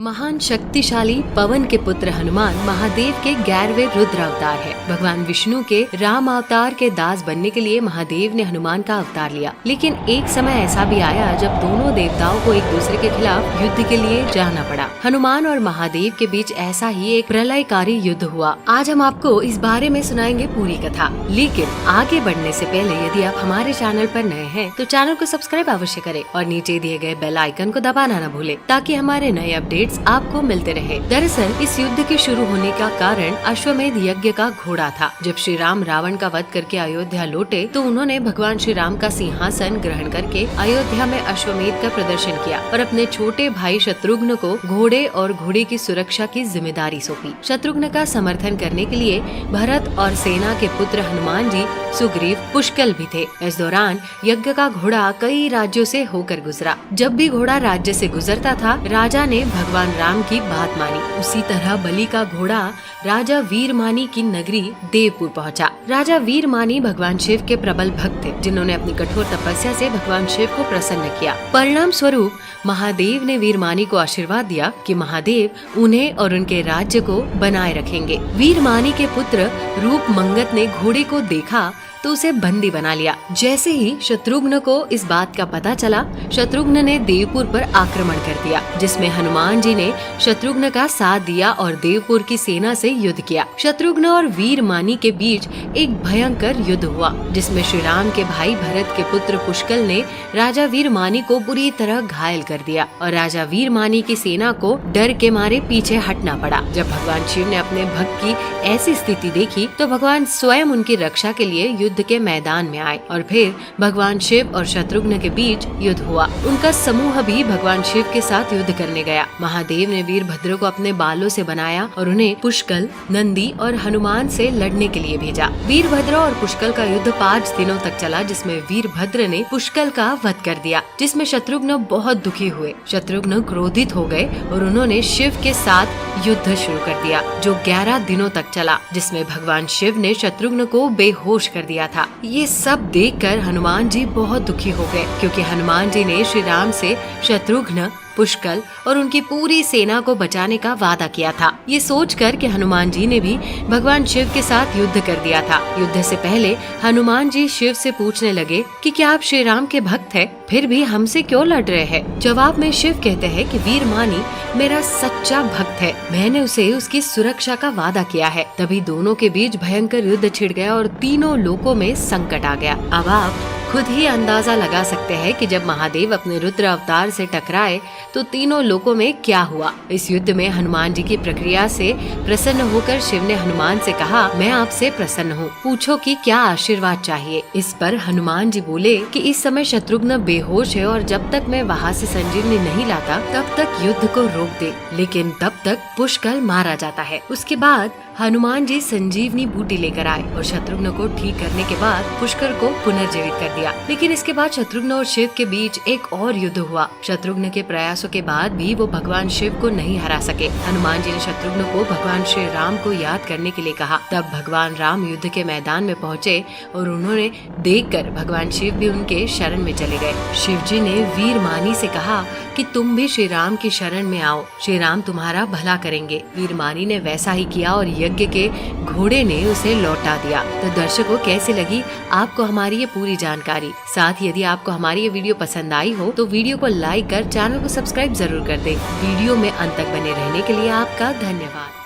महान शक्तिशाली पवन के पुत्र हनुमान महादेव के 11वें रुद्र अवतार है। भगवान विष्णु के राम अवतार के दास बनने के लिए महादेव ने हनुमान का अवतार लिया। लेकिन एक समय ऐसा भी आया जब दोनों देवताओं को एक दूसरे के खिलाफ युद्ध के लिए जाना पड़ा। हनुमान और महादेव के बीच ऐसा ही एक प्रलयकारी युद्ध हुआ। आज हम आपको इस बारे में सुनाएंगे पूरी कथा। लेकिन आगे बढ़ने से पहले यदि आप हमारे चैनल पर नए हैं तो चैनल को सब्सक्राइब अवश्य करें और नीचे दिए गए बेल आइकन को दबाना न भूलें ताकि हमारे नए अपडेट आपको मिलते रहे। दरअसल इस युद्ध के शुरू होने का कारण अश्वमेध यज्ञ का घोड़ा था। जब श्री राम रावण का वध करके अयोध्या लौटे तो उन्होंने भगवान श्री राम का सिंहासन ग्रहण करके अयोध्या में अश्वमेध का प्रदर्शन किया और अपने छोटे भाई शत्रुघ्न को घोड़े और घोड़े की सुरक्षा की जिम्मेदारी सौंपी। शत्रुघ्न का समर्थन करने के लिए भरत और सेना के पुत्र हनुमान जी, सुग्रीव, पुष्कल भी थे। इस दौरान यज्ञ का घोड़ा कई राज्यों से होकर गुजरा। जब भी घोड़ा राज्य से गुजरता था राजा ने भगवान राम की बात मानी। उसी तरह बलि का घोड़ा राजा वीरमानी की नगरी देवपुर पहुंचा। राजा वीरमानी भगवान शिव के प्रबल भक्त थे जिन्होंने अपनी कठोर तपस्या से भगवान शिव को प्रसन्न किया। परिणाम स्वरूप महादेव ने वीरमानी को आशीर्वाद दिया कि महादेव उन्हें और उनके राज्य को बनाए रखेंगे। वीरमानी के पुत्र रूपमंगत ने घोड़े को देखा तो उसे बंदी बना लिया। जैसे ही शत्रुघ्न को इस बात का पता चला, शत्रुघ्न ने देवपुर पर आक्रमण कर दिया, जिसमें हनुमान जी ने शत्रुघ्न का साथ दिया और देवपुर की सेना से युद्ध किया। शत्रुघ्न और वीरमानी के बीच एक भयंकर युद्ध हुआ, जिसमें श्री राम के भाई भरत के पुत्र पुष्कल ने राजा वीरमानी को बुरी तरह घायल कर दिया और राजा वीरमानी की सेना को डर के मारे पीछे हटना पड़ा। जब भगवान शिव ने अपने भक्त की ऐसी स्थिति देखी तो भगवान स्वयं उनकी रक्षा के लिए युद्ध के मैदान में आए और फिर भगवान शिव और शत्रुघ्न के बीच युद्ध हुआ। उनका समूह भी भगवान शिव के साथ युद्ध करने गया। महादेव ने वीरभद्र को अपने बालों से बनाया और उन्हें पुष्कल, नंदी और हनुमान से लड़ने के लिए भेजा। वीरभद्र और पुष्कल का युद्ध 5 दिनों तक चला, जिसमें वीरभद्र ने पुष्कल का वध कर दिया, जिसमें शत्रुघ्न बहुत दुखी हुए। शत्रुघ्न क्रोधित हो गए और उन्होंने शिव के साथ युद्ध शुरू कर दिया, जो 11 दिनों तक चला, जिसमें भगवान शिव ने शत्रुघ्न को बेहोश कर दिया था। ये सब देखकर हनुमान जी बहुत दुखी हो गए, क्योंकि हनुमान जी ने श्री राम से शत्रुघ्न, पुष्कल और उनकी पूरी सेना को बचाने का वादा किया था। ये सोचकर कि हनुमान जी ने भी भगवान शिव के साथ युद्ध कर दिया था। युद्ध से पहले हनुमान जी शिव से पूछने लगे कि क्या आप श्री राम के भक्त हैं? फिर भी हमसे क्यों लड़ रहे हैं? जवाब में शिव कहते हैं कि वीरमानी मेरा सच्चा भक्त है, मैंने उसे उसकी सुरक्षा का वादा किया है। तभी दोनों के बीच भयंकर युद्ध छिड़ गया और तीनों लोकों में संकट आ गया। अब आप खुद ही अंदाजा लगा सकते हैं कि जब महादेव अपने रुद्र अवतार से टकराए तो तीनों लोकों में क्या हुआ। इस युद्ध में हनुमान जी की प्रक्रिया से प्रसन्न होकर शिव ने हनुमान से कहा, मैं आपसे प्रसन्न हूँ, पूछो कि क्या आशीर्वाद चाहिए। इस पर हनुमान जी बोले कि इस समय शत्रुघ्न बेहोश है और जब तक मैं वहाँ से संजीवनी नहीं लाता तब तक युद्ध को रोक दे, लेकिन तब तक पुष्कल मारा जाता है। उसके बाद हनुमान जी संजीवनी बूटी लेकर आए और शत्रुघ्न को ठीक करने के बाद पुष्कर को पुनर्जीवित कर दिया। लेकिन इसके बाद शत्रुघ्न और शिव के बीच एक और युद्ध हुआ। शत्रुघ्न के प्रयासों के बाद भी वो भगवान शिव को नहीं हरा सके। हनुमान जी ने शत्रुघ्न को भगवान श्री राम को याद करने के लिए कहा। तब भगवान राम युद्ध के मैदान में पहुँचे और उन्होंने देखकर भगवान शिव भी उनके शरण में चले गए। शिव जी ने वीरमानी से कहा कि तुम भी श्री राम की शरण में आओ, श्री राम तुम्हारा भला करेंगे। वीरमानी ने वैसा ही किया और यज्ञ के घोड़े ने उसे लौटा दिया। तो दर्शकों, कैसी लगी आपको हमारी ये पूरी जानकारी? साथ ही यदि आपको हमारी ये वीडियो पसंद आई हो तो वीडियो को लाइक कर चैनल को सब्सक्राइब जरूर कर दें। वीडियो में अंत तक बने रहने के लिए आपका धन्यवाद।